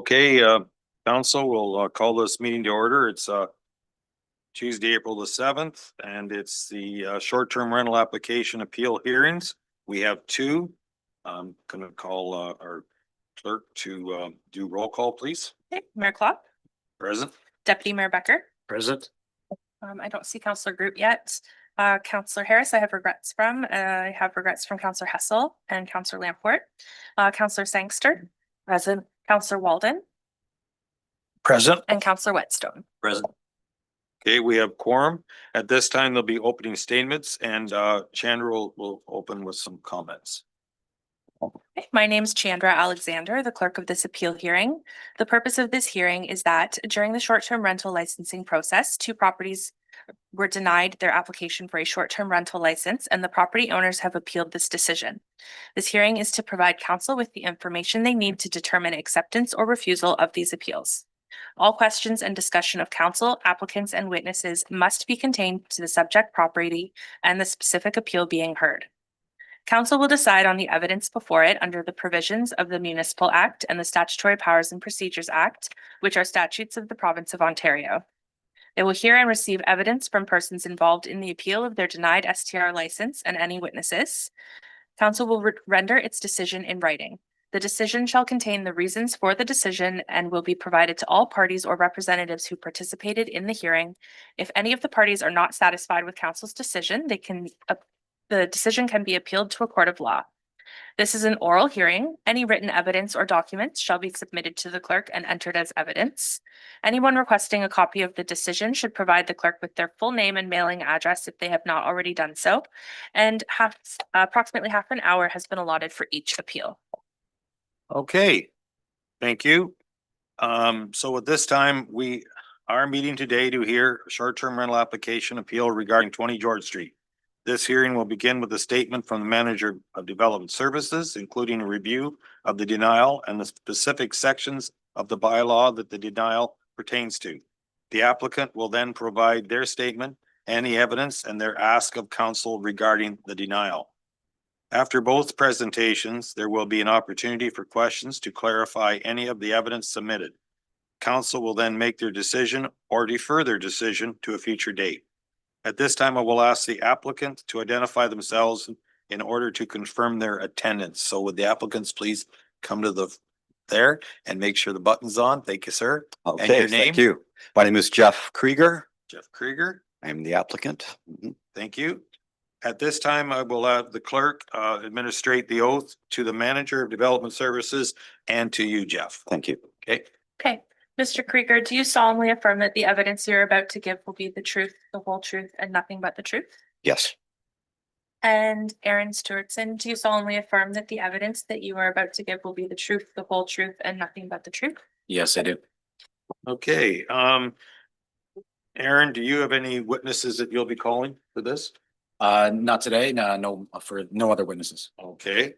Okay, council will call this meeting to order. It's Tuesday, April the 7th, and it's the short-term rental application appeal hearings. We have two. I'm gonna call our clerk to do roll call, please. Okay, Mayor Klopp, Present. Deputy Mayor Becker. Present. I don't see Councillor Group yet. Councillor Harris, I have regrets from. I have regrets from Councillor Hessel and Councillor Lamport. Councillor Sangster. Present. Councillor Walden. Present. And Councillor Whetstone. Present. Okay, we have quorum. At this time, there'll be opening statements and Chandra will open with some comments. Okay, my name is Chandra Alexander, the clerk of this appeal hearing. The purpose of this hearing is that during the short-term rental licensing process, two properties were denied their application for a short-term rental license, and the property owners have appealed this decision. This hearing is to provide council with the information they need to determine acceptance or refusal of these appeals. All questions and discussion of council, applicants, and witnesses must be contained to the subject property and the specific appeal being heard. Council will decide on the evidence before it under the provisions of the Municipal Act and the Statutory Powers and Procedures Act, which are statutes of the Province of Ontario. They will hear and receive evidence from persons involved in the appeal of their denied STR license and any witnesses. Council will render its decision in writing. The decision shall contain the reasons for the decision and will be provided to all parties or representatives who participated in the hearing. If any of the parties are not satisfied with council's decision, the decision can be appealed to a court of law. This is an oral hearing. Any written evidence or documents shall be submitted to the clerk and entered as evidence. Anyone requesting a copy of the decision should provide the clerk with their full name and mailing address if they have not already done so. And approximately half an hour has been allotted for each appeal. Okay, thank you. So at this time, we are meeting today to hear a short-term rental application appeal regarding 20 George Street. This hearing will begin with a statement from the Manager of Development Services, including a review of the denial and the specific sections of the bylaw that the denial pertains to. The applicant will then provide their statement, any evidence, and their ask of council regarding the denial. After both presentations, there will be an opportunity for questions to clarify any of the evidence submitted. Council will then make their decision or defer their decision to a future date. At this time, I will ask the applicant to identify themselves in order to confirm their attendance. So would the applicants please come to there and make sure the button's on. Thank you, sir. Okay, and your name? thank you. My name is Jeff Krieger. Jeff Krieger. I'm the applicant. Thank you. At this time, I will have the clerk administrate the oath to the Manager of Development Services and to you, Jeff. Thank you. Okay. Okay. Mr. Krieger, do you solemnly affirm that the evidence you're about to give will be the truth, the whole truth, and nothing but the truth? Yes. And Aaron Stewartson, do you solemnly affirm that the evidence that you are about to give will be the truth, the whole truth, and nothing but the truth? Yes, I do. Okay. Aaron, do you have any witnesses that you'll be calling for this? Not today. No, for no other witnesses. Okay.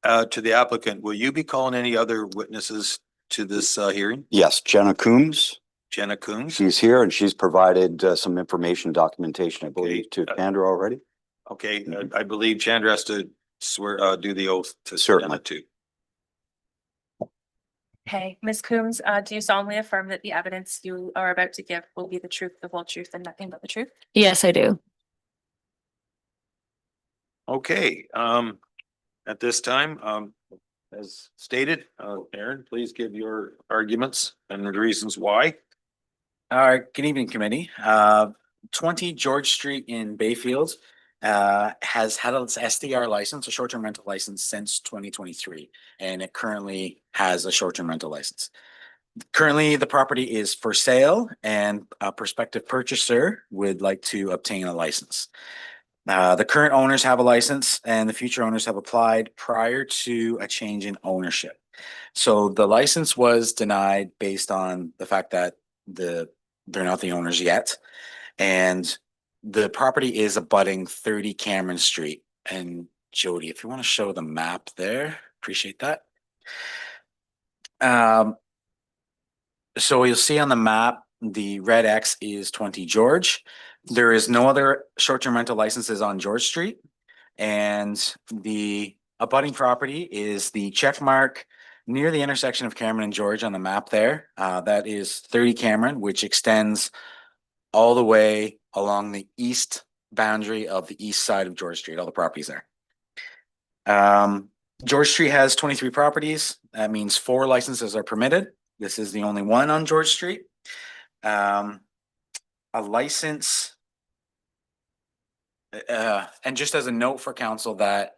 To the applicant, will you be calling any other witnesses to this hearing? Yes, Jenna Coombs. Jenna Coombs. She's here and she's provided some information documentation, I believe, to Chandra already. Okay, I believe Chandra has to swear, do the oath to Certainly. Jenna too. Okay, Ms. Coombs, do you solemnly affirm that the evidence you are about to give will be the truth, the whole truth, and nothing but the truth? Yes, I do. Okay, at this time, as stated, Aaron, please give your arguments and the reasons why. All right, good evening, committee. 20 George Street in Bayfield has had its SDR license, a short-term rental license, since 2023, and it currently has a short-term rental license. Currently, the property is for sale and a prospective purchaser would like to obtain a license. The current owners have a license and the future owners have applied prior to a change in ownership. So the license was denied based on the fact that they're not the owners yet. And the property is abutting 30 Cameron Street. And Jody, if you want to show the map there, appreciate that. So you'll see on the map, the red X is 20 George. There is no other short-term rental licenses on George Street. And the abutting property is the check mark near the intersection of Cameron and George on the map there. That is 30 Cameron, which extends all the way along the east boundary of the east side of George Street, all the properties there. George Street has 23 properties. That means 4 licenses are permitted. This is the only one on George Street. A license. And just as a note for council that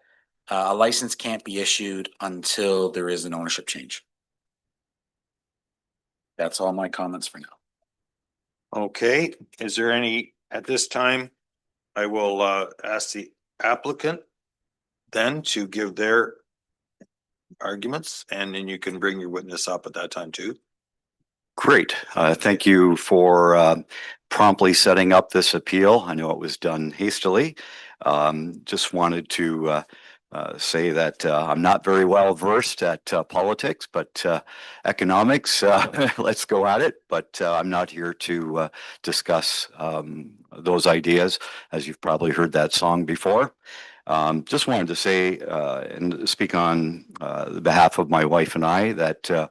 a license can't be issued until there is an ownership change. That's all my comments for now. Okay, is there any, at this time, I will ask the applicant then to give their arguments, and then you can bring your witness up at that time too. Great. Thank you for promptly setting up this appeal. I know it was done hastily. Just wanted to say that I'm not very well versed at politics, but economics, let's go at it. But I'm not here to discuss those ideas, as you've probably heard that song before. Just wanted to say and speak on the behalf of my wife and I that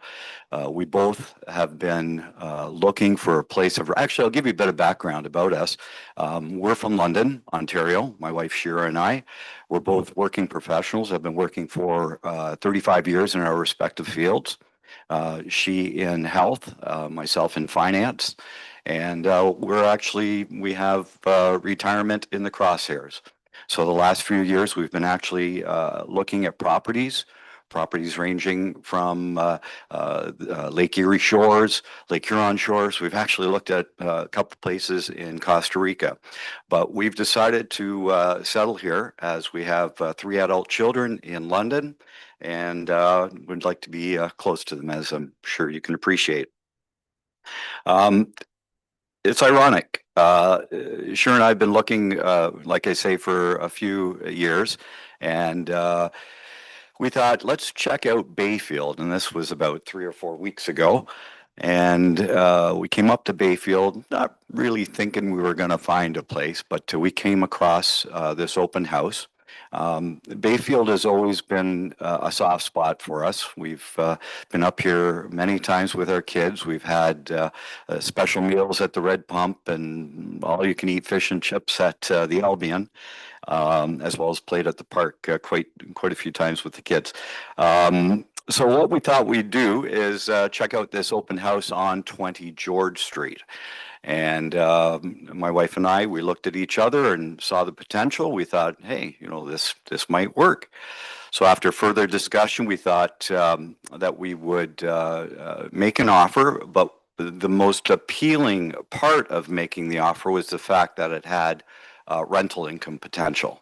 we both have been looking for a place of, actually, I'll give you a bit of background about us. We're from London, Ontario. My wife Shira and I, we're both working professionals. I've been working for 35 years in our respective fields. She in health, myself in finance. And we have retirement in the crosshairs. So the last few years, we've been actually looking at properties ranging from Lake Erie shores, Lake Huron shores. We've actually looked at a couple of places in Costa Rica, but we've decided to settle here as we have 3 adult children in London, and would like to be close to them, as I'm sure you can appreciate. It's ironic. Shira and I have been looking, like I say, for a few years, and we thought, let's check out Bayfield. And this was about 3 or 4 weeks ago. And we came up to Bayfield, not really thinking we were going to find a place, but we came across this open house. Bayfield has always been a soft spot for us. We've been up here many times with our kids. We've had special meals at the Red Pump and all-you-can-eat fish and chips at the Albion, as well as played at the park quite a few times with the kids. So what we thought we'd do is check out this open house on 20 George Street. And my wife and I, we looked at each other and saw the potential. We thought, hey, this might work. So after further discussion, we thought that we would make an offer. But the most appealing part of making the offer was the fact that it had rental income potential.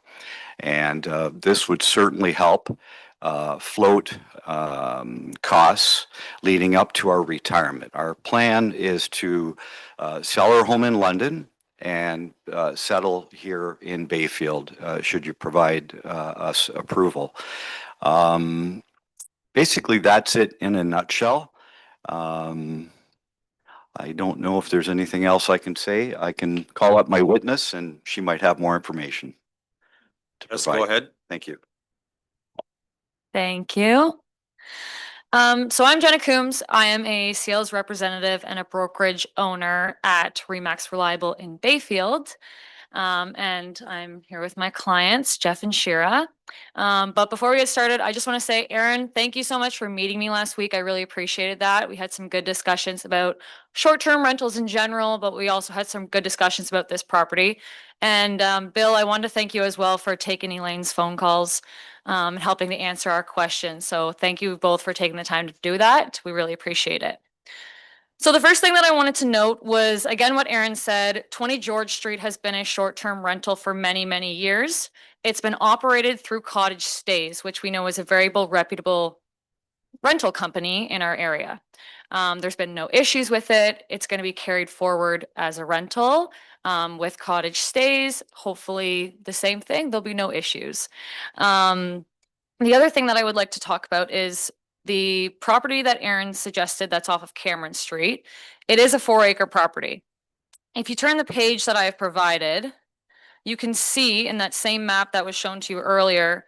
And this would certainly help float costs leading up to our retirement. Our plan is to sell our home in London and settle here in Bayfield, should you provide us approval. Basically, that's it in a nutshell. I don't know if there's anything else I can say. I can call up my witness and she might have more information to Let's provide. go ahead. Thank you. Thank you. So I'm Jenna Coombs. I am a sales representative and a brokerage owner at Remax Reliable in Bayfield. And I'm here with my clients, Jeff and Shira. But before we get started, I just want to say, Aaron, thank you so much for meeting me last week. I really appreciated that. We had some good discussions about short-term rentals in general, but we also had some good discussions about this property. And Bill, I wanted to thank you as well for taking Elaine's phone calls and helping to answer our questions. So thank you both for taking the time to do that. We really appreciate it. So the first thing that I wanted to note was, again, what Aaron said, 20 George Street has been a short-term rental for many, many years. It's been operated through Cottage Stays, which we know is a very reputable rental company in our area. There's been no issues with it. It's going to be carried forward as a rental with Cottage Stays. Hopefully the same thing. There'll be no issues. The other thing that I would like to talk about is the property that Aaron suggested that's off of Cameron Street. It is a 4-acre property. If you turn the page that I have provided, you can see in that same map that was shown to you earlier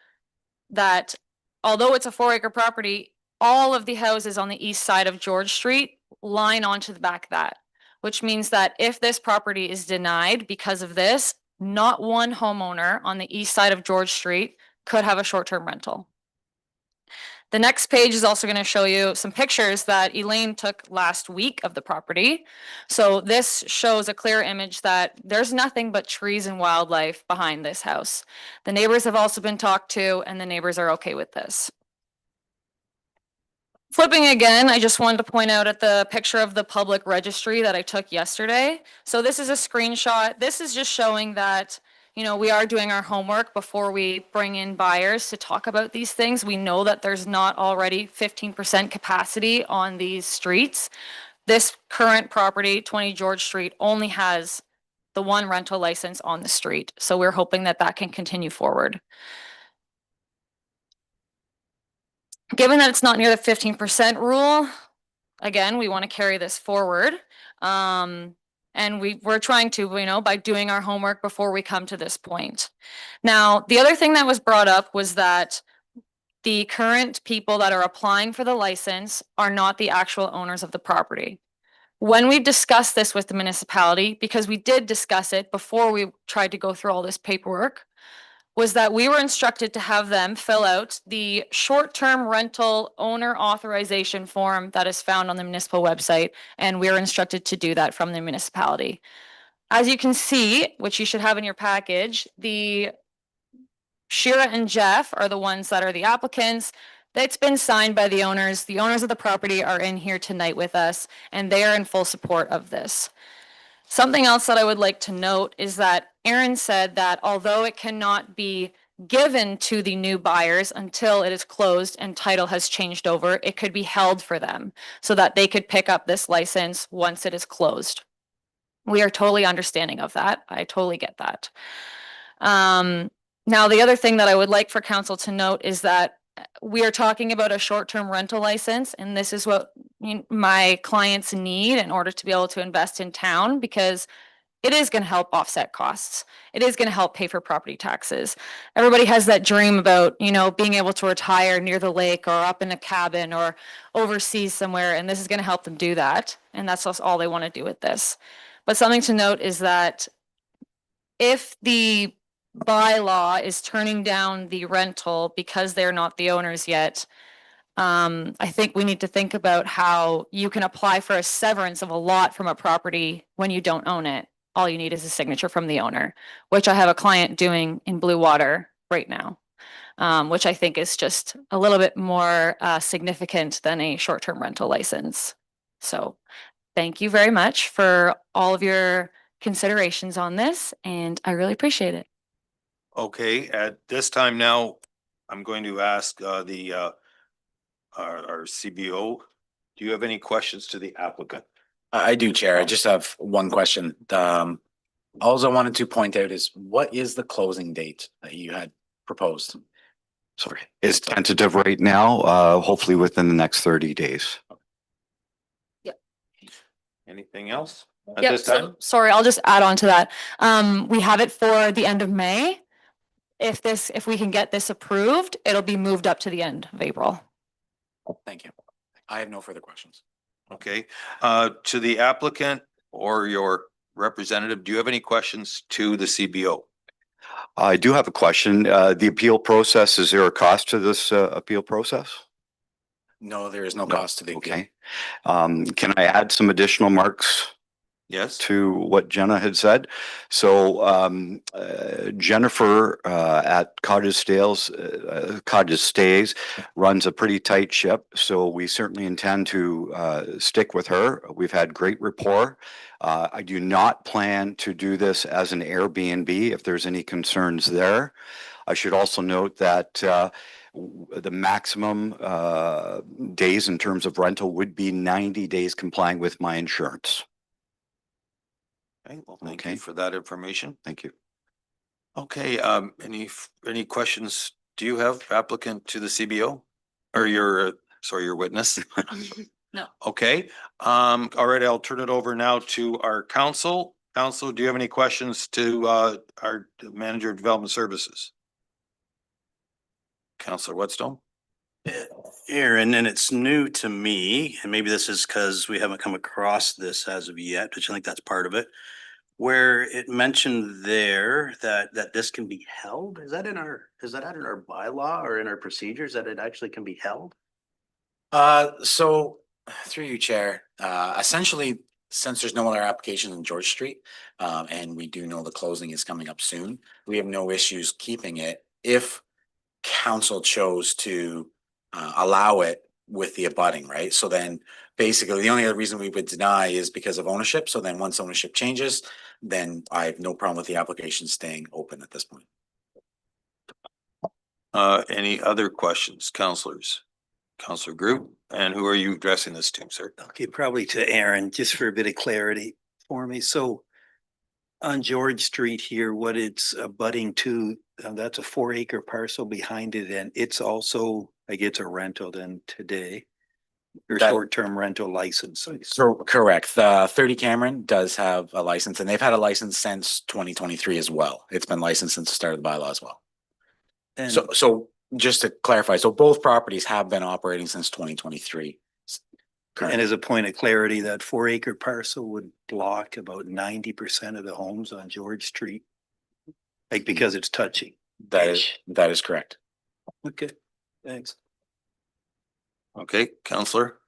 that although it's a 4-acre property, all of the houses on the east side of George Street line onto the back of that, which means that if this property is denied because of this, not one homeowner on the east side of George Street could have a short-term rental. The next page is also going to show you some pictures that Elaine took last week of the property. So this shows a clear image that there's nothing but trees and wildlife behind this house. The neighbors have also been talked to, and the neighbors are okay with this. Flipping again, I just wanted to point out at the picture of the public registry that I took yesterday. So this is a screenshot. This is just showing that, you know, we are doing our homework before we bring in buyers to talk about these things. We know that there's not already 15% capacity on these streets. This current property, 20 George Street, only has the one rental license on the street. So we're hoping that that can continue forward. Given that it's not near the 15% rule, again, we want to carry this forward. And we're trying to, you know, by doing our homework before we come to this point. Now, the other thing that was brought up was that the current people that are applying for the license are not the actual owners of the property. When we've discussed this with the municipality, because we did discuss it before we tried to go through all this paperwork, was that we were instructed to have them fill out the short-term rental owner authorization form that is found on the municipal website, and we were instructed to do that from the municipality. As you can see, which you should have in your package, the Shira and Jeff are the ones that are the applicants. It's been signed by the owners. The owners of the property are in here tonight with us, and they are in full support of this. Something else that I would like to note is that Aaron said that although it cannot be given to the new buyers until it is closed and title has changed over, it could be held for them so that they could pick up this license once it is closed. We are totally understanding of that. I totally get that. Now, the other thing that I would like for council to note is that we are talking about a short-term rental license, and this is what my clients need in order to be able to invest in town, because it is going to help offset costs. It is going to help pay for property taxes. Everybody has that dream about, you know, being able to retire near the lake or up in a cabin or overseas somewhere, and this is going to help them do that. And that's all they want to do with this. But something to note is that if the bylaw is turning down the rental because they're not the owners yet, I think we need to think about how you can apply for a severance of a lot from a property when you don't own it. All you need is a signature from the owner, which I have a client doing in Blue Water right now, which I think is just a little bit more significant than a short-term rental license. So thank you very much for all of your considerations on this, and I really appreciate it. Okay, at this time now, I'm going to ask our CBO, do you have any questions to the applicant? I do, Chair. I just have one question. All I wanted to point out is, what is the closing date that you had proposed? Sorry, it's tentative right now, hopefully within the next 30 days. Anything else at Yep, this so- time? sorry, I'll just add on to that. We have it for the end of May. If we can get this approved, it'll be moved up to the end of April. Thank you. I have no further questions. Okay, to the applicant or your representative, do you have any questions to the CBO? I do have a question. The appeal process, is there a cost to this appeal process? No, there is no No. cost to the appeal. Okay. Can I add some additional marks Yes? to what Jenna had said? So Jennifer at Cottage Stays runs a pretty tight ship, so we certainly intend to stick with her. We've had great rapport. I do not plan to do this as an Airbnb if there's any concerns there. I should also note that the maximum days in terms of rental would be 90 days complying with my insurance. Okay, well, thank Okay. you for that information. Thank you. Okay, any questions? Do you have applicant to the CBO? Or your, sorry, your witness? No. Okay, all right, I'll turn it over now to our council. Council, do you have any questions to our Manager of Development Services? Councillor Whetstone? Aaron, and it's new to me, and maybe this is because we haven't come across this as of yet, which I think that's part of it. Where it mentioned there that this can be held, is that in our bylaw or in our procedures that it actually can be held? So through you, Chair, essentially, since there's no other application in George Street, and we do know the closing is coming up soon, we have no issues keeping it if council chose to allow it with the abutting, right? So then basically the only other reason we would deny is because of ownership. So then once ownership changes, then I have no problem with the application staying open at this point. Any other questions, councillors? Councillor Group, and who are you addressing this to, sir? Okay, probably to Aaron, just for a bit of clarity for me. So on George Street here, what it's abutting to, that's a 4-acre parcel behind it, and it's also, I get a rental then today. Or That- short-term rental license. So correct. The 30 Cameron does have a license and they've had a license since 2023 as well. It's been licensed since the start of the bylaw as well. And So just to clarify, so both properties have been operating since 2023. and as a point of clarity, that 4-acre parcel would block about 90% of the homes on George Street. Like because it's touching. That is correct. Okay, thanks. Okay, councillor?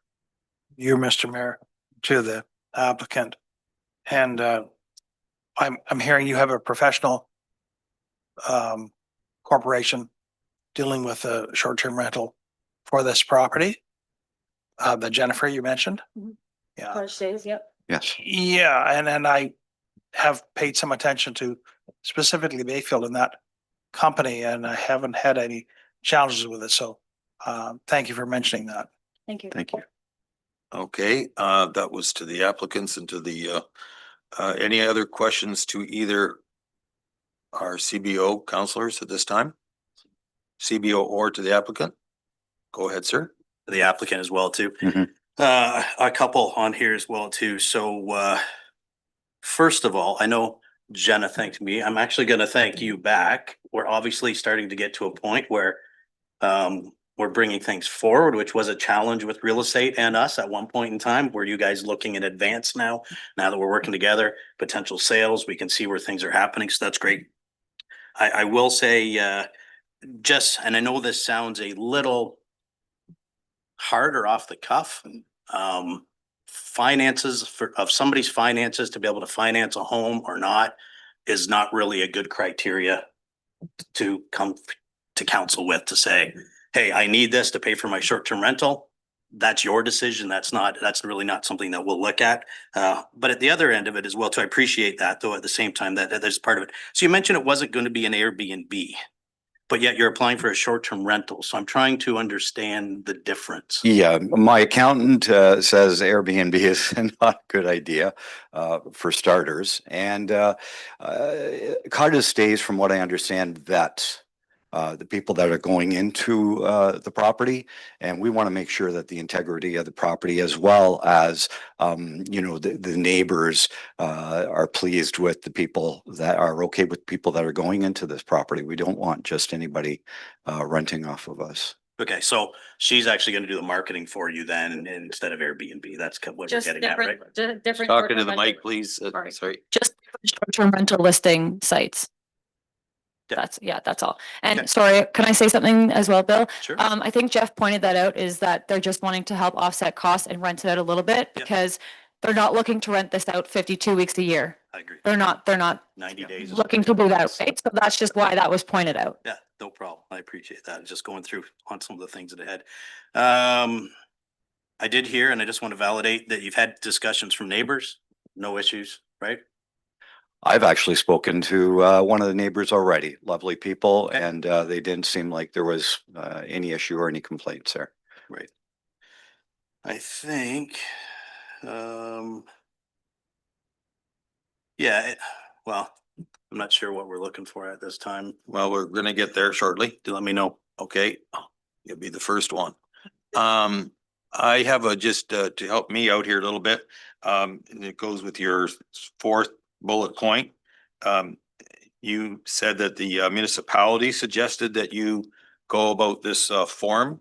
You, Mr. Mayor, to the applicant. And I'm hearing you have a professional corporation dealing with a short-term rental for this property. The Jennifer you mentioned. Mhm. Yeah, Cottage Days, yep. Yes. yeah, and then I have paid some attention to specifically Bayfield in that company, and I haven't had any challenges with it. So thank you for mentioning that. Thank you. Thank you. Okay, that was to the applicants and to the, any other questions to either our CBO councillors at this time? CBO or to the applicant? Go ahead, sir. The applicant as well too. Mhm. A couple on here as well too. So first of all, I know Jenna thanked me. I'm actually gonna thank you back. We're obviously starting to get to a point where we're bringing things forward, which was a challenge with real estate and us at one point in time. Were you guys looking in advance now? Now that we're working together, potential sales, we can see where things are happening. So that's great. I will say just, and I know this sounds a little harder off the cuff, finances of somebody's finances to be able to finance a home or not is not really a good criteria to come to council with, to say, hey, I need this to pay for my short-term rental. That's your decision. That's really not something that we'll look at. But at the other end of it as well, too, I appreciate that, though, at the same time that there's part of it. So you mentioned it wasn't going to be an Airbnb, but yet you're applying for a short-term rental. So I'm trying to understand the difference. Yeah, my accountant says Airbnb is not a good idea for starters. And cottage stays, from what I understand, vet the people that are going into the property, and we want to make sure that the integrity of the property, as well as the neighbors are pleased with the people that are okay with people that are going into this property. We don't want just anybody renting off of us. Okay, so she's actually going to do the marketing for you then instead of Airbnb. That's what you're Just getting at, right? different. Talking to short-term the rental- mic, please. Sorry. Sorry. Just short-term rental listing sites. Yeah. That's all. And Okay. sorry, can I say something as well, Bill? Sure. I think Jeff pointed that out, is that they're just wanting to help offset costs and rent it out a little bit, Yeah. because they're not looking to rent this out 52 weeks a year. I agree. They're not 90 days. is looking to do that, right? So that's just why that was pointed out. Yeah, no problem. I appreciate that. Just going through on some of the things that I had. I did hear, and I just want to validate that you've had discussions from neighbors, no issues, right? I've actually spoken to one of the neighbors already, lovely people, Okay. and they didn't seem like there was any issue or any complaints there. Right. I think, yeah, well, I'm not sure what we're looking for at this time. Well, we're gonna get there shortly. Do let me know. Okay, you'll be the first one. I have just to help me out here a little bit. And it goes with your fourth bullet point. You said that the municipality suggested that you go about this form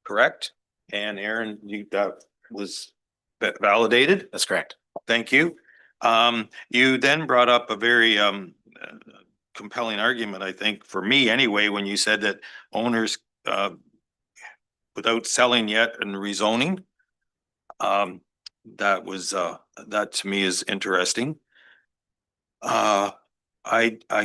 correct? And Aaron, that was validated? That's correct. Thank you. You then brought up a very compelling argument, I think, for me anyway, when you said that owners without selling yet and rezoning. That was that to me is interesting. I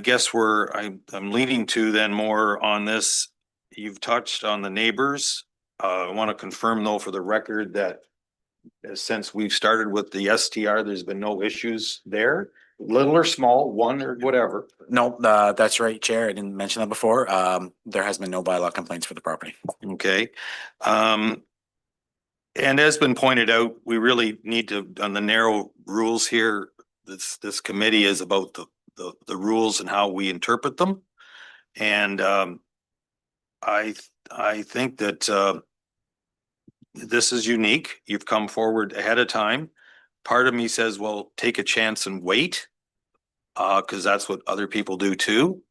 guess I'm leaning to then more on this. You've touched on the neighbors. I want to confirm though for the record that since we've started with the STR, there's been no issues there, little or small, one or whatever. No, that's right, Chair. I didn't mention that before. There has been no bylaw complaints for the property. Okay. And as been pointed out, we really need to, on the narrow rules here, this committee is about the rules and how we interpret them. And I think that this is unique. You've come forward ahead of time. Part of me says, well, take a chance and wait, because that's what other people do too.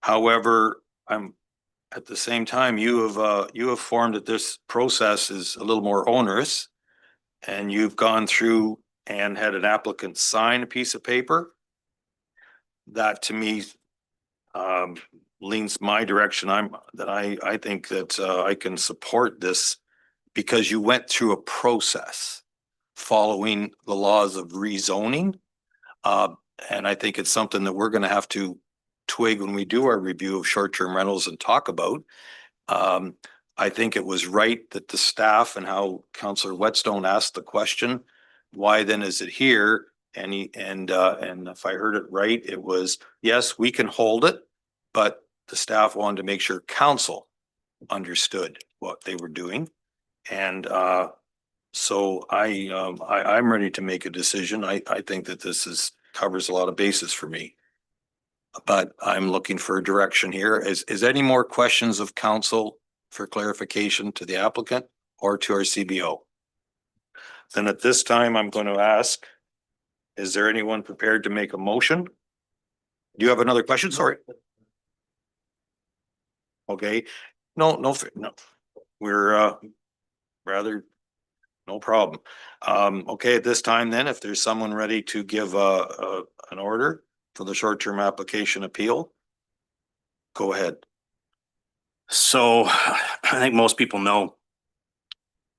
However, I'm at the same time, you have formed that this process is a little more onerous, and you've gone through and had an applicant sign a piece of paper. That to me leans my direction. I think that I can support this because you went through a process following the laws of rezoning. And I think it's something that we're going to have to twig when we do our review of short-term rentals and talk about. I think it was right that the staff and how Councillor Whetstone asked the question, why then is it here? And if I heard it right, it was, yes, we can hold it, but the staff wanted to make sure council understood what they were doing. And so I'm ready to make a decision. I think that this covers a lot of bases for me. But I'm looking for direction here. Is any more questions of council for clarification to the applicant or to our CBO? Then at this time, I'm going to ask, is there anyone prepared to make a motion? Do you have another question? Sorry. Okay. No. We're rather, no problem. Okay, at this time then, if there's someone ready to give an order for the short-term application appeal, go ahead. So I think most people know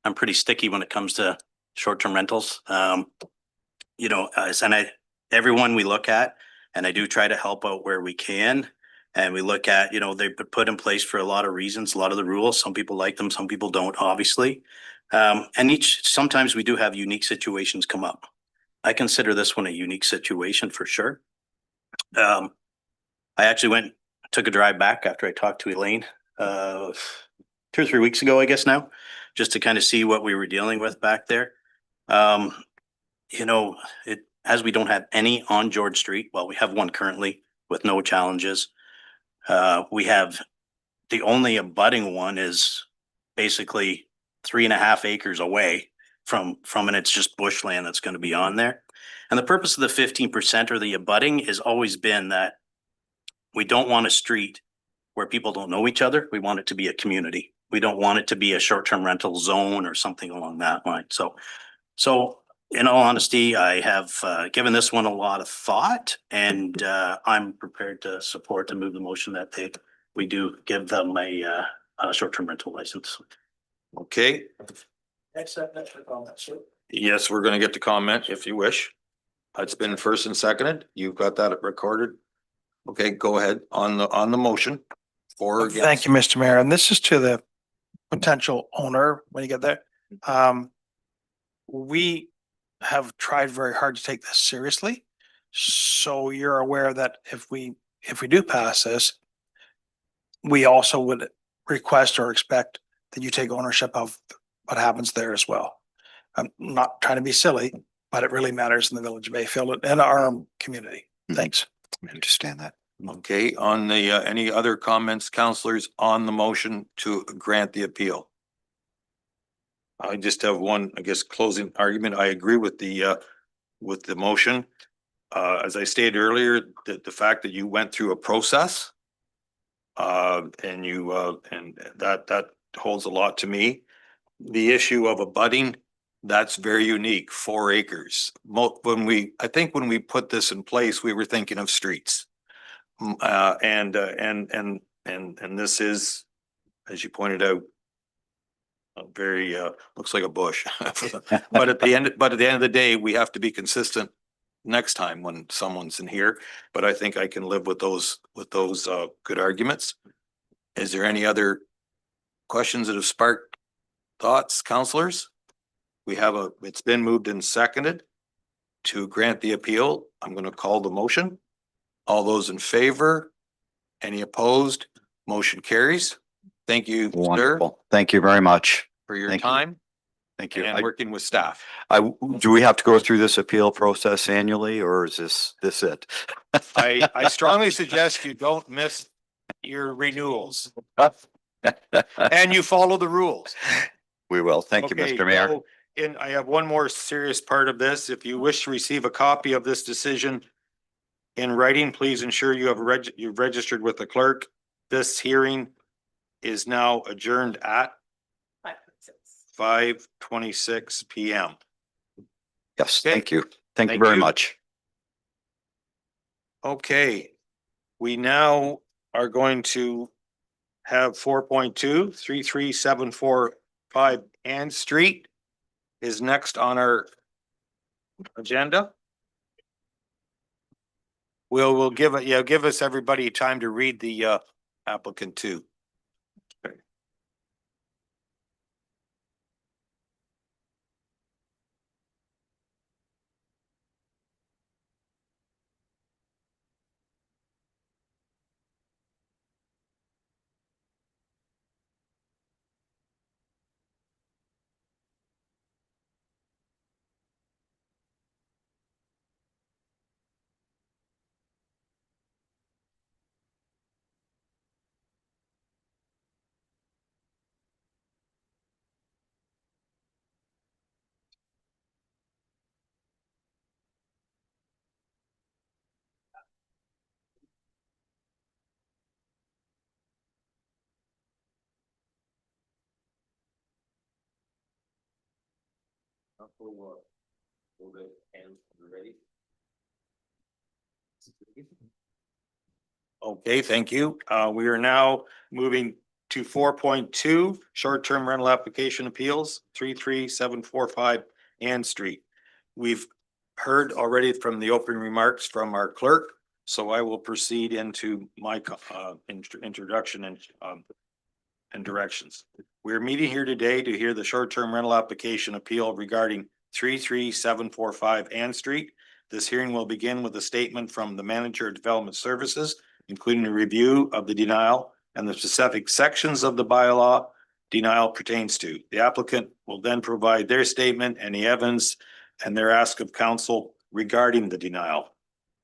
I'm pretty sticky when it comes to short-term rentals. Everyone we look at, and I do try to help out where we can. And we look at, they've been put in place for a lot of reasons, a lot of the rules. Some people like them, some people don't, obviously. And sometimes we do have unique situations come up. I consider this one a unique situation for sure. I actually took a drive back after I talked to Elaine 2 or 3 weeks ago, I guess now, just to kind of see what we were dealing with back there. As we don't have any on George Street, well, we have one currently with no challenges. We have the only abutting one is basically 3.5 acres away from and it's just bushland that's going to be on there. And the purpose of the 15% or the abutting has always been that we don't want a street where people don't know each other. We want it to be a community. We don't want it to be a short-term rental zone or something along that line. So in all honesty, I have given this one a lot of thought, and I'm prepared to support and move the motion that we do give them a short-term rental license. Okay. Yes, we're going to get to comment if you wish. It's been first and seconded. You've got that recorded. Okay, go ahead on the motion. For or against. Thank you, Mr. Mayor. And this is to the potential owner when you get there. We have tried very hard to take this seriously. So you're aware that if we do pass this, we also would request or expect that you take ownership of what happens there as well. I'm not trying to be silly, but it really matters in the village of Bayfield and our community. Thanks. I understand that. Okay, on the any other comments, councillors, on the motion to grant the appeal? I just have one, I guess, closing argument. I agree with the motion. As I stated earlier, the fact that you went through a process and that holds a lot to me. the issue of abutting, that's very unique, 4 acres. When I think when we put this in place, we were thinking of streets. And this is, as you pointed out, a very, looks like a bush. But at the end of the day, we have to be consistent next time when someone's in here. But I think I can live with those good arguments. Is there any other questions that have sparked thoughts, counselors? It's been moved and seconded to grant the appeal. I'm going to call the motion. All those in favor? Any opposed? Motion carries. Thank you, sir, Wonderful. Thank you very much. for your Thank you. time Thank you. and working with staff. Do we have to go through this appeal process annually, or is this it? I strongly suggest you don't miss your renewals and you follow the rules. We will. Thank you, Okay, Mr. Mayor. so, and I have one more serious part of this. If you wish to receive a copy of this decision in writing, please ensure you've registered with the clerk. This hearing is now adjourned at 5:26 PM. Yes, Okay. thank you. Thank you Thank very you. much. Okay, we now are going to have 4.2 33745 Ann Street is next on our agenda. We'll give us everybody time to read the applicant too. Okay, thank you. We are now moving to 4.2 short-term rental application appeals, 33745 Ann Street. We've heard already from the open remarks from our clerk, so I will proceed into my introduction and directions. We're meeting here today to hear the short-term rental application appeal regarding 33745 Ann Street. This hearing will begin with a statement from the Manager of Development Services, including a review of the denial and the specific sections of the bylaw denial pertains to. The applicant will then provide their statement and the evidence and their ask of counsel regarding the denial.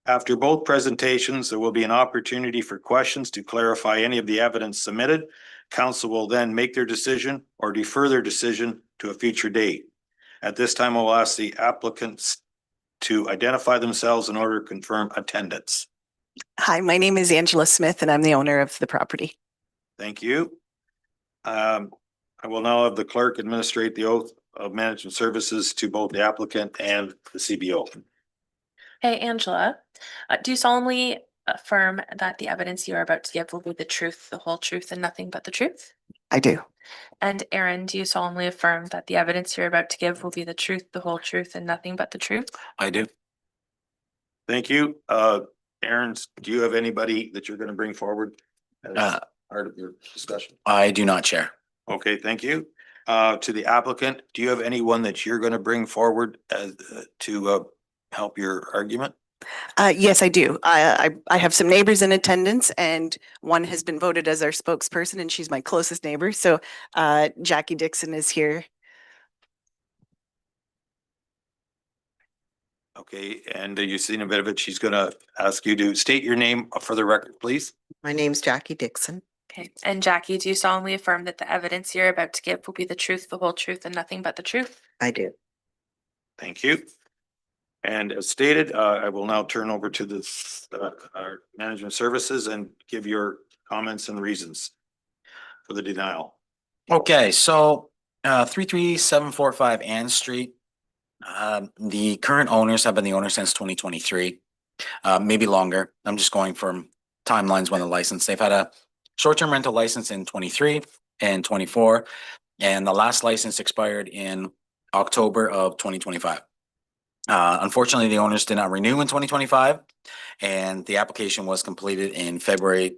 After both presentations, there will be an opportunity for questions to clarify any of the evidence submitted. Council will then make their decision or defer their decision to a future date. At this time, I will ask the applicants to identify themselves in order to confirm attendance. Hi, my name is Angela Smith and I'm the owner of the property. Thank you. I will now have the clerk administrate the oath of management services to both the applicant and the CBO. Hey, Angela, do you solemnly affirm that the evidence you are about to give will be the truth, the whole truth, and nothing but the truth? I do. And Aaron, do you solemnly affirm that the evidence you're about to give will be the truth, the whole truth, and nothing but the truth? I do. Thank you. Aaron, do you have anybody that you're going to bring forward as part of your discussion? I do not, Chair. Okay, thank you. To the applicant, do you have anyone that you're going to bring forward as to help your argument? Yes, I do. I have some neighbors in attendance and one has been voted as our spokesperson and she's my closest neighbor. So Jackie Dixon is here. Okay, and you've seen a bit of it. She's going to ask you to state your name for the record, please. My name's Jackie Dixon. Okay, and Jackie, do you solemnly affirm that the evidence you're about to give will be the truth, the whole truth, and nothing but the truth? I do. Thank you. And as stated, I will now turn over to this, our management services and give your comments and reasons for the denial. Okay, so 33745 Ann Street. The current owners have been the owner since 2023, maybe longer. I'm just going from timelines when the license. They've had a short-term rental license in 23 and 24, and the last license expired in October of 2025. Unfortunately, the owners did not renew in 2025, and the application was completed in February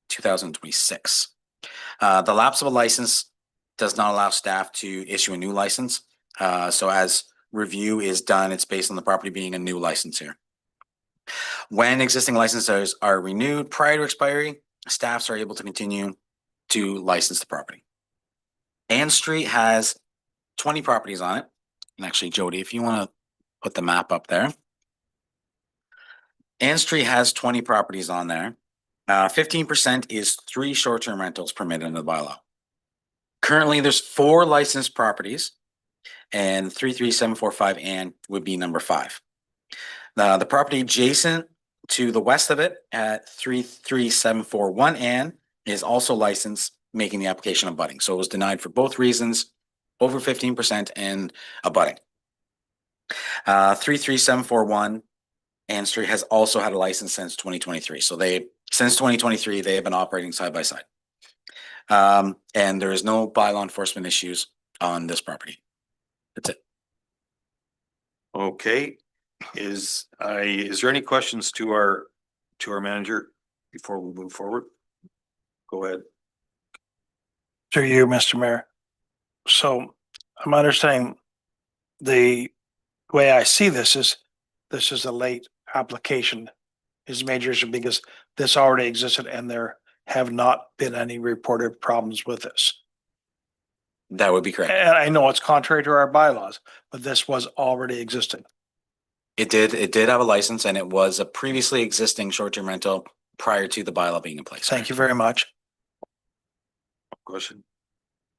2026. The lapse of a license does not allow staff to issue a new license. So as review is done, it's based on the property being a new license here. When existing licenses are renewed prior to expiry, staffs are able to continue to license the property. Ann Street has 20 properties on it. And actually, Jody, if you want to put the map up there. Ann Street has 20 properties on there. 15% is 3 short-term rentals permitted under the bylaw. Currently, there's 4 licensed properties, and 33745 Ann would be number 5. The property adjacent to the west of it at 33741 Ann is also licensed, making the application abutting. So it was denied for both reasons, over 15% and abutting. 33741 Ann Street has also had a license since 2023. So since 2023, they have been operating side by side. And there is no bylaw enforcement issues on this property. That's it. Okay, is there any questions to our manager before we move forward? Go ahead. Through you, Mr. Mayor. So I'm understanding the way I see this is a late application is major issue because this already existed and there have not been any reported problems with this. That would be correct. And I know it's contrary to our bylaws, but this was already existing. It did have a license, and it was a previously existing short-term rental prior to the bylaw being in place. Thank you very much. Question.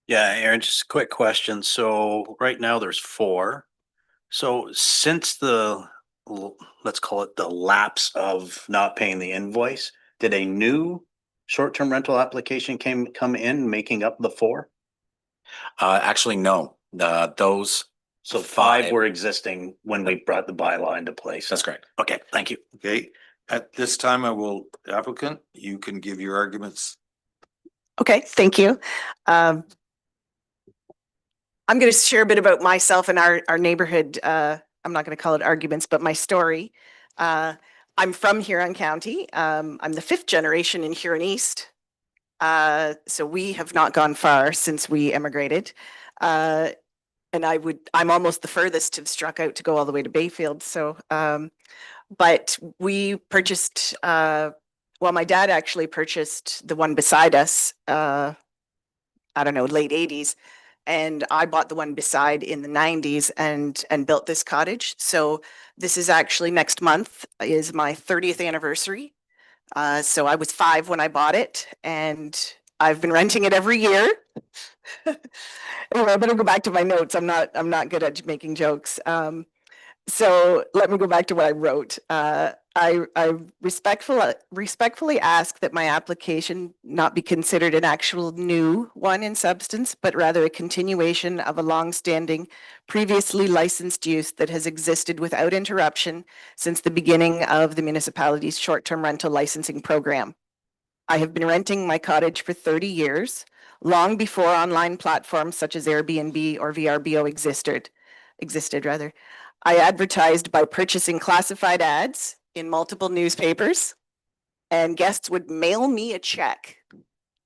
Yeah, Aaron, just a quick question. So right now there's 4. So since let's call it the lapse of not paying the invoice, did a new short-term rental application come in making up the 4? Actually, no. Those. So 5 were existing when we brought the bylaw into place. That's correct. Okay, thank you. Okay, at this time, applicant, you can give your arguments. Okay, thank you. I'm going to share a bit about myself and our neighborhood. I'm not going to call it arguments, but my story. I'm from Huron County. I'm the 5th generation in Huron East. So we have not gone far since we immigrated. And I'm almost the furthest to have struck out to go all the way to Bayfield. So, but we purchased, my dad actually purchased the one beside us, I don't know, late 80s. And I bought the one beside in the 90s and built this cottage. So this is actually next month is my 30th anniversary. So I was 5 when I bought it, and I've been renting it every year. Anyway, I better go back to my notes. I'm not good at making jokes. So let me go back to what I wrote. I respectfully ask that my application not be considered an actual new one in substance, but rather a continuation of a long-standing, previously licensed use that has existed without interruption since the beginning of the municipality's short-term rental licensing program. I have been renting my cottage for 30 years, long before online platforms such as Airbnb or VRBO existed. I advertised by purchasing classified ads in multiple newspapers, and guests would mail me a check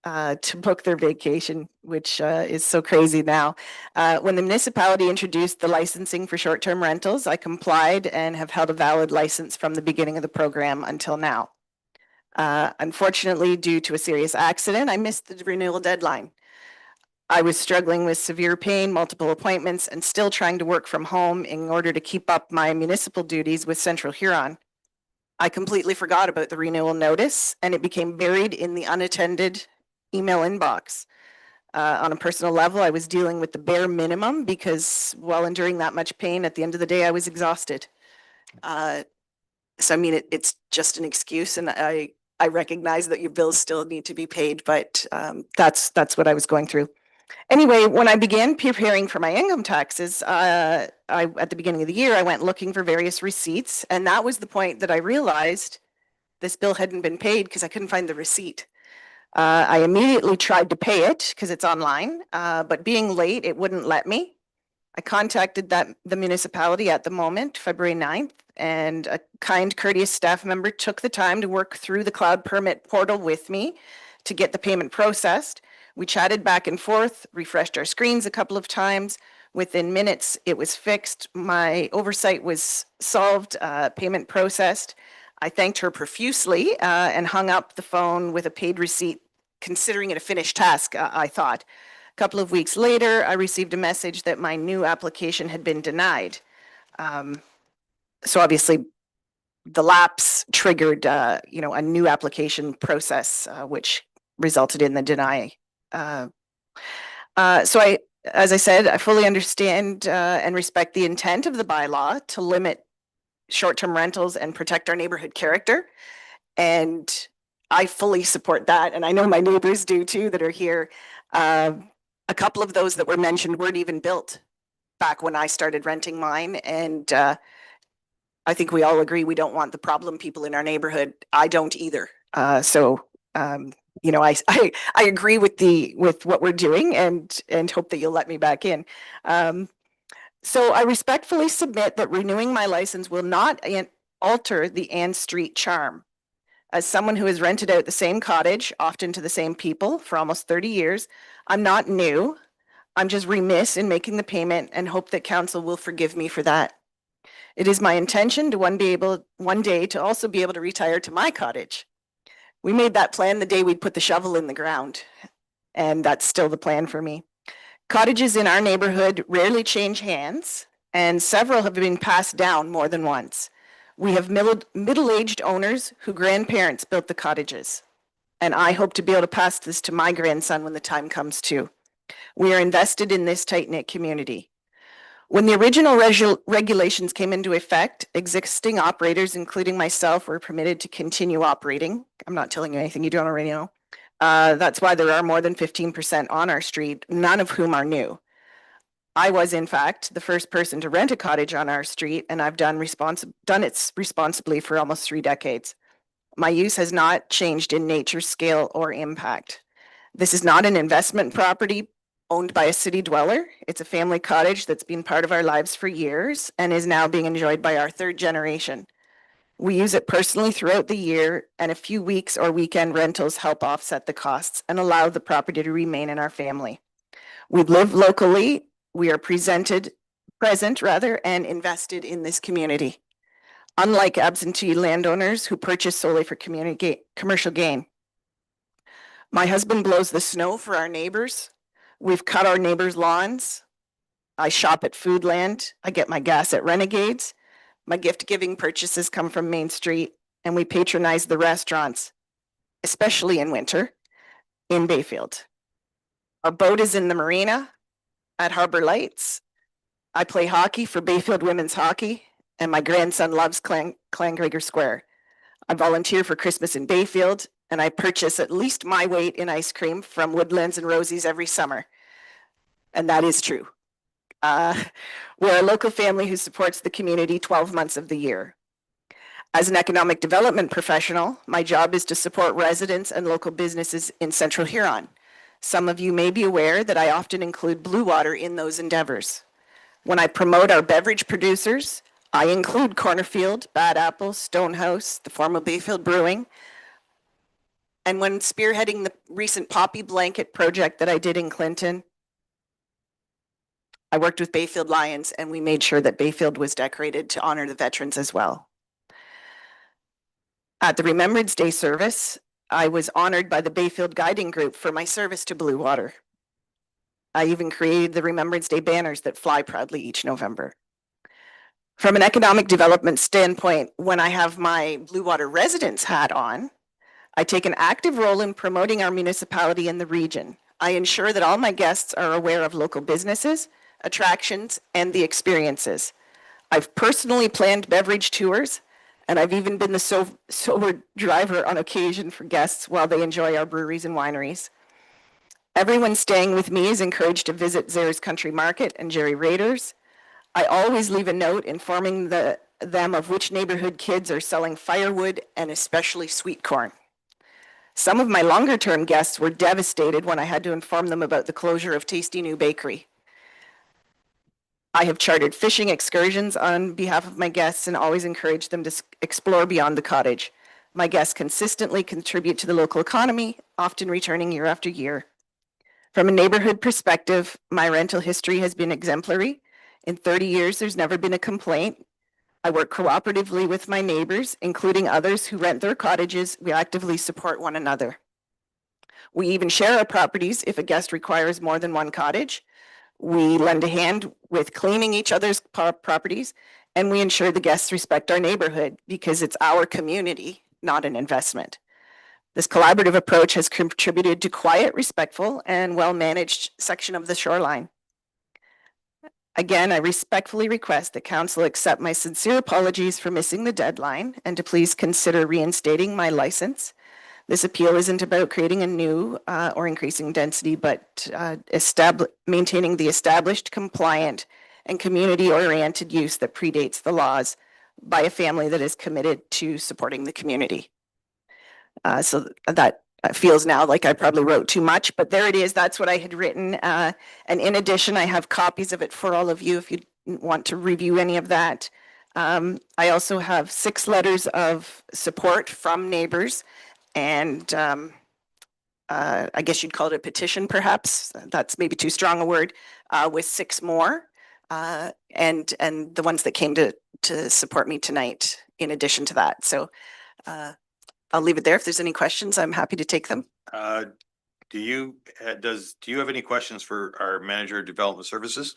to book their vacation, which is so crazy now. When the municipality introduced the licensing for short-term rentals, I complied and have held a valid license from the beginning of the program until now. Unfortunately, due to a serious accident, I missed the renewal deadline. I was struggling with severe pain, multiple appointments, and still trying to work from home in order to keep up my municipal duties with Central Huron. I completely forgot about the renewal notice, and it became buried in the unattended email inbox. On a personal level, I was dealing with the bare minimum because while enduring that much pain, at the end of the day, I was exhausted. So I mean, it's just an excuse, and I recognize that your bills still need to be paid, but that's what I was going through. Anyway, when I began preparing for my income taxes, at the beginning of the year, I went looking for various receipts, and that was the point that I realized this bill hadn't been paid because I couldn't find the receipt. I immediately tried to pay it because it's online, but being late, it wouldn't let me. I contacted the municipality at the moment, February 9th, and a kind, courteous staff member took the time to work through the cloud permit portal with me to get the payment processed. We chatted back and forth, refreshed our screens a couple of times. Within minutes, it was fixed. My oversight was solved, payment processed. I thanked her profusely and hung up the phone with a paid receipt, considering it a finished task, I thought. A couple of weeks later, I received a message that my new application had been denied. So obviously, the lapse triggered, a new application process, which resulted in the deny. As I said, I fully understand and respect the intent of the bylaw to limit short-term rentals and protect our neighborhood character. And I fully support that. And I know my neighbors do too that are here. A couple of those that were mentioned weren't even built back when I started renting mine. And I think we all agree we don't want the problem people in our neighborhood. I don't either. I agree with what we're doing and hope that you'll let me back in. So I respectfully submit that renewing my license will not alter the Ann Street charm. As someone who has rented out the same cottage, often to the same people, for almost 30 years, I'm not new. I'm just remiss in making the payment and hope that council will forgive me for that. It is my intention to one day to also be able to retire to my cottage. We made that plan the day we'd put the shovel in the ground, and that's still the plan for me. Cottages in our neighborhood rarely change hands, and several have been passed down more than once. We have middle-aged owners whose grandparents built the cottages, and I hope to be able to pass this to my grandson when the time comes too. We are invested in this tight-knit community. When the original regulations came into effect, existing operators, including myself, were permitted to continue operating. I'm not telling you anything you don't already know. That's why there are more than 15% on our street, none of whom are new. I was, in fact, the first person to rent a cottage on our street, and I've done it responsibly for almost 3 decades. My use has not changed in nature, scale, or impact. This is not an investment property owned by a city dweller. It's a family cottage that's been part of our lives for years and is now being enjoyed by our 3rd generation. We use it personally throughout the year, and a few weeks or weekend rentals help offset the costs and allow the property to remain in our family. We live locally. We are present and invested in this community. Unlike absentee landowners who purchase solely for commercial gain. My husband blows the snow for our neighbors. We've cut our neighbors' lawns. I shop at Foodland. I get my gas at Renegades. My gift-giving purchases come from Main Street, and we patronize the restaurants, especially in winter, in Bayfield. Our boat is in the marina at Harbor Lights. I play hockey for Bayfield Women's Hockey, and my grandson loves Clan-Gregor Square. I volunteer for Christmas in Bayfield, and I purchase at least my weight in ice cream from Woodlands and Rosie's every summer. And that is true. We're a local family who supports the community 12 months of the year. As an economic development professional, my job is to support residents and local businesses in Central Huron. Some of you may be aware that I often include Blue Water in those endeavors. When I promote our beverage producers, I include Cornerfield, Bad Apple, Stonehouse, the former Bayfield Brewing. And when spearheading the recent Poppy Blanket project that I did in Clinton, I worked with Bayfield Lions, and we made sure that Bayfield was decorated to honor the veterans as well. At the Remembrance Day service, I was honored by the Bayfield Guiding Group for my service to Blue Water. I even created the Remembrance Day banners that fly proudly each November. From an economic development standpoint, when I have my Blue Water residence hat on, I take an active role in promoting our municipality in the region. I ensure that all my guests are aware of local businesses, attractions, and the experiences. I've personally planned beverage tours, and I've even been the sober driver on occasion for guests while they enjoy our breweries and wineries. Everyone staying with me is encouraged to visit Zare's Country Market and Jerry Raiders. I always leave a note informing them of which neighborhood kids are selling firewood and especially sweet corn. Some of my longer-term guests were devastated when I had to inform them about the closure of Tasty New Bakery. I have chartered fishing excursions on behalf of my guests and always encourage them to explore beyond the cottage. My guests consistently contribute to the local economy, often returning year after year. From a neighborhood perspective, my rental history has been exemplary. In 30 years, there's never been a complaint. I work cooperatively with my neighbors, including others who rent their cottages. We actively support one another. We even share our properties if a guest requires more than one cottage. We lend a hand with cleaning each other's properties, and we ensure the guests respect our neighborhood because it's our community, not an investment. This collaborative approach has contributed to quiet, respectful, and well-managed section of the shoreline. Again, I respectfully request that council accept my sincere apologies for missing the deadline and to please consider reinstating my license. This appeal isn't about creating a new or increasing density, but maintaining the established, compliant, and community-oriented use that predates the laws by a family that is committed to supporting the community. So that feels now like I probably wrote too much, but there it is. That's what I had written. And in addition, I have copies of it for all of you if you want to review any of that. I also have 6 letters of support from neighbors, and I guess you'd call it a petition perhaps. That's maybe too strong a word, with 6 more. And the ones that came to support me tonight in addition to that. So I'll leave it there. If there's any questions, I'm happy to take them. Do you have any questions for our manager of development services?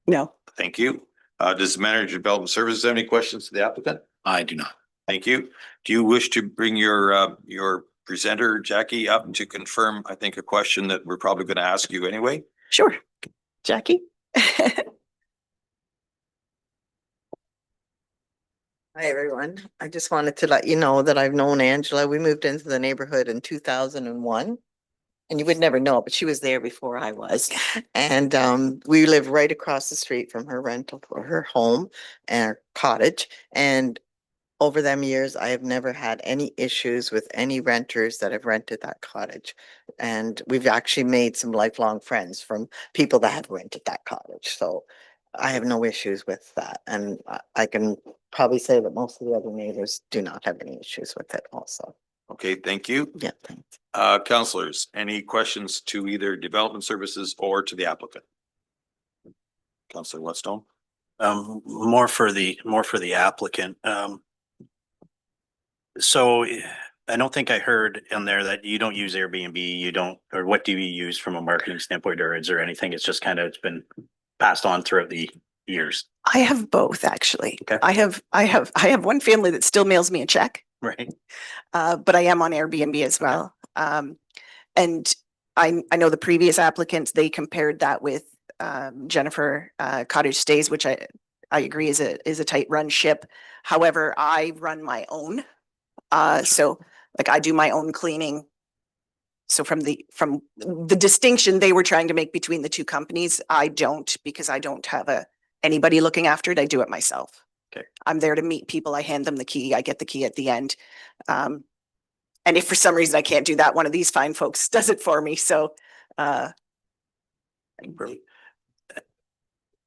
No. Thank you. Does the manager of development services have any questions to the applicant? I do not. Thank you. Do you wish to bring your presenter, Jackie, up to confirm, I think, a question that we're probably going to ask you anyway? Sure. Jackie? Hi, everyone. I just wanted to let you know that I've known Angela. We moved into the neighborhood in 2001. And you would never know, but she was there before I was. And we live right across the street from her rental for her home and her cottage. And over them years, I have never had any issues with any renters that have rented that cottage. And we've actually made some lifelong friends from people that have rented that cottage. So I have no issues with that. And I can probably say that most of the other neighbors do not have any issues with it also. Okay, thank you. Yeah, thanks. Councillors, any questions to either development services or to the applicant? Councillor Whetstone? More for the applicant. So I don't think I heard in there that you don't use Airbnb, you don't, or what do you use from a marketing standpoint, or is there anything? It's just kind of, it's been passed on throughout the years. I have both, actually. Okay. I have one family that still mails me a check. Right. But I am on Airbnb as well. And I know the previous applicants, they compared that with Jennifer Cottage Stays, which I agree is a tight run ship. However, I run my own. So like I do my own cleaning. So from the distinction they were trying to make between the two companies, I don't, because I don't have anybody looking after it. I do it myself. Okay. I'm there to meet people. I hand them the key. I get the key at the end. And if for some reason I can't do that, one of these fine folks does it for me. So,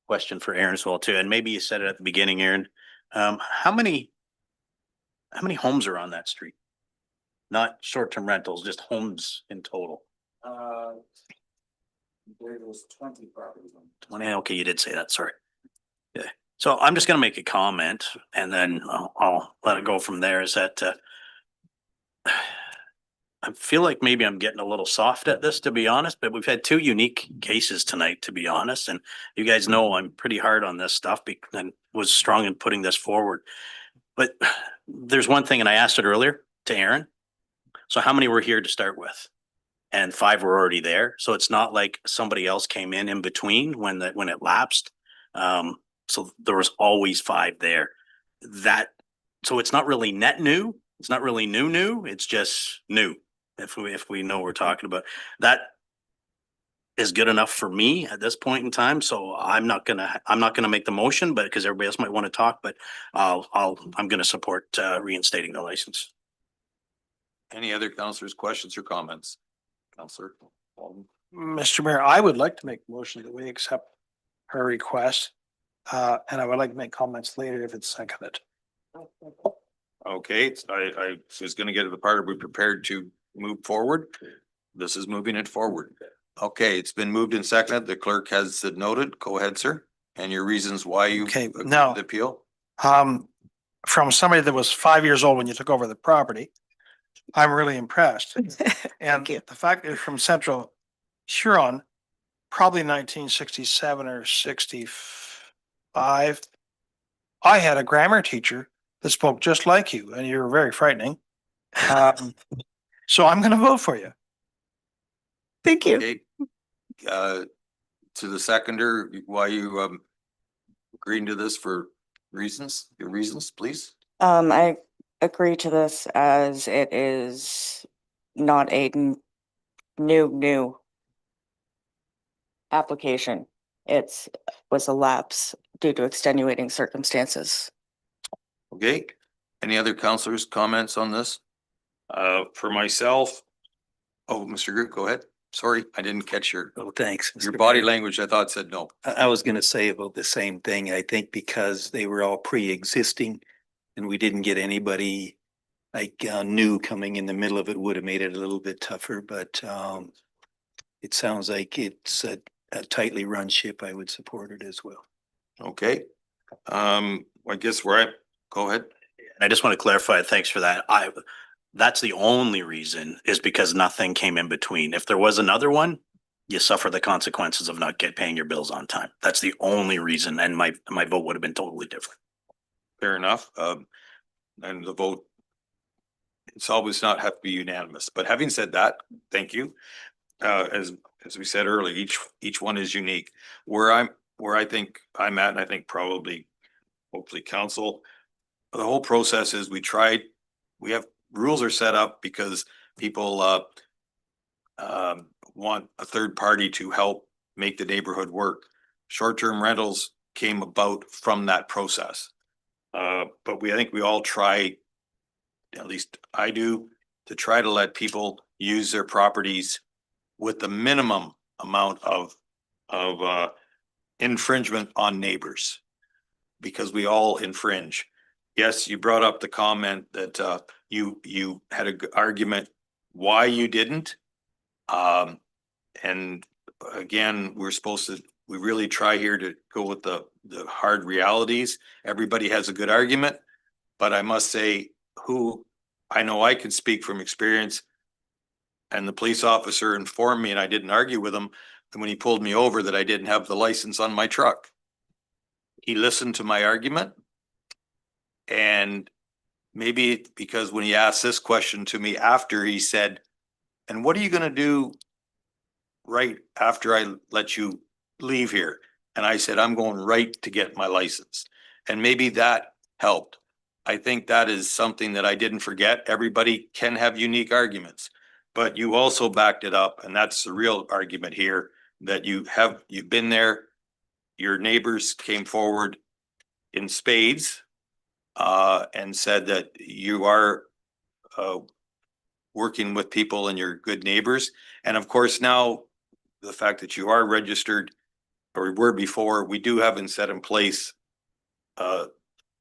Question for Aaron as well too, and maybe you said it at the beginning, Aaron. How many homes are on that street? Not short-term rentals, just homes in total. There was 20 properties. 20, okay, you did say that, sorry. Yeah, so I'm just gonna make a comment and then I'll let it go from there, is that I feel like maybe I'm getting a little soft at this, to be honest, but we've had 2 unique cases tonight, to be honest, and you guys know I'm pretty hard on this stuff and was strong in putting this forward. But there's one thing, and I asked it earlier to Aaron. So how many were here to start with? And 5 were already there. So it's not like somebody else came in between when it lapsed. So there was always 5 there. So it's not really net new. It's not really new. It's just new. If we know what we're talking about, that is good enough for me at this point in time. So I'm not gonna make the motion, but because everybody else might want to talk, but I'm gonna support reinstating the license. Any other counselors, questions or comments? Counselor Walden? Mr. Mayor, I would like to make a motion that we accept her request. And I would like to make comments later if it's seconded. Okay, I was gonna get to the part, are we prepared to move forward? This is moving it forward. Okay, it's been moved and seconded. The clerk has noted. Go ahead, sir. And your reasons why you Okay, agreed now- with the appeal? From somebody that was 5 years old when you took over the property, I'm really impressed. And you. the fact that you're from Central Huron, probably 1967 or 65. I had a grammar teacher that spoke just like you, and you were very frightening. So I'm going to vote for you. Thank you. Okay. To the seconder, why you agreeing to this for reasons, your reasons, please? I agree to this as it is not a new application. It's was a lapse due to extenuating circumstances. Okay, any other counselors' comments on this? For myself, oh, Mr. Groot, go ahead. Sorry, I didn't catch your Thanks. your Mr. body Mayor. language. I thought said no. I was gonna say about the same thing. I think because they were all pre-existing and we didn't get anybody like new coming in the middle of it would have made it a little bit tougher, but it sounds like it's a tightly run ship. I would support it as well. Okay. I guess go ahead. And I just want to clarify, thanks for that. That's the only reason is because nothing came in between. If there was another one, you suffer the consequences of not paying your bills on time. That's the only reason. And my vote would have been totally different. Fair enough. And the vote, it's always not have to be unanimous, but having said that, thank you. As we said earlier, each one is unique. Where I think I'm at, and I think probably, hopefully council, the whole process is we have rules are set up because people want a third party to help make the neighborhood work. Short-term rentals came about from that process. But I think we all try, at least I do, to try to let people use their properties with the minimum amount of infringement on neighbors, because we all infringe. Yes, you brought up the comment that you had an argument why you didn't. And again, we really try here to go with the hard realities. Everybody has a good argument, but I must say I know I can speak from experience, and the police officer informed me, and I didn't argue with him, and when he pulled me over, that I didn't have the license on my truck. He listened to my argument, and maybe because when he asked this question to me after, he said, "And what are you gonna do right after I let you leave here?" And I said, "I'm going right to get my license." And maybe that helped. I think that is something that I didn't forget. Everybody can have unique arguments, but you also backed it up. And that's the real argument here, that you've been there. Your neighbors came forward in spades and said that you are working with people and you're good neighbors. And of course, now the fact that you are registered, or were before, we do have set in place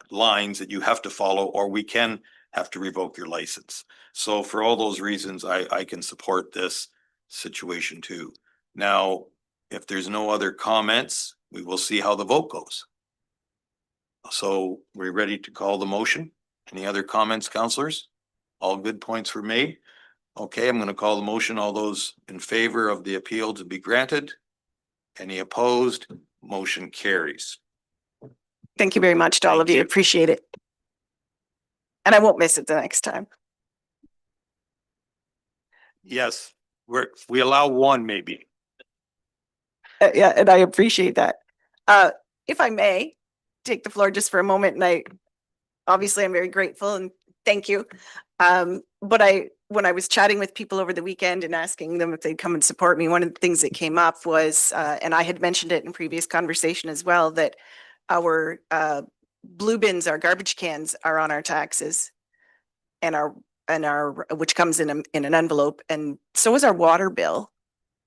lines that you have to follow, or we can have to revoke your license. So for all those reasons, I can support this situation too. Now, if there's no other comments, we will see how the vote goes. So we're ready to call the motion. Any other comments, councillors? All good points were made. Okay, I'm going to call the motion. All those in favor of the appeal to be granted? Any opposed? Motion carries. Thank you very much to all of Thank you. you. Appreciate it. And I won't miss it the next time. Yes, we allow one maybe. Yeah, and I appreciate that. If I may take the floor just for a moment, and obviously I'm very grateful and Thank you. But when I was chatting with people over the weekend and asking them if they'd come and support me, one of the things that came up was, and I had mentioned it in previous conversation as well, that our blue bins, our garbage cans are on our taxes and our, which comes in an envelope, and so is our water bill.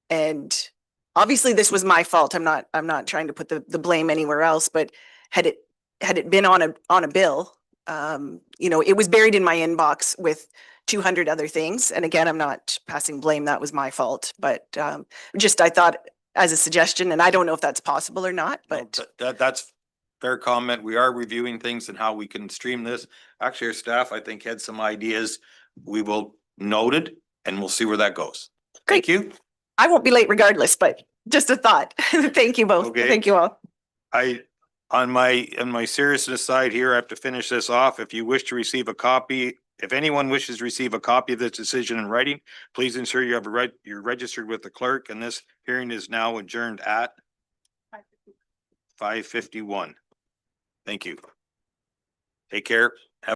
And obviously this was my fault. I'm not trying to put the blame anywhere else, but had it been on a bill, you know, it was buried in my inbox with 200 other things. And again, I'm not passing blame. That was my fault, but just I thought as a suggestion, and I don't know if that's possible or not, No, but that's fair comment. We are reviewing things and how we can stream this. Actually, our staff, I think, had some ideas. We will note it and we'll see where that goes. Thank you. I won't be late regardless, but just a thought. Thank you both. Okay. Thank you all. On my seriousness side here, I have to finish this off. If you wish to receive a copy, if anyone wishes to receive a copy of this decision in writing, please ensure you have you're registered with the clerk, and this hearing is now adjourned at 5:51. Thank you. Take care.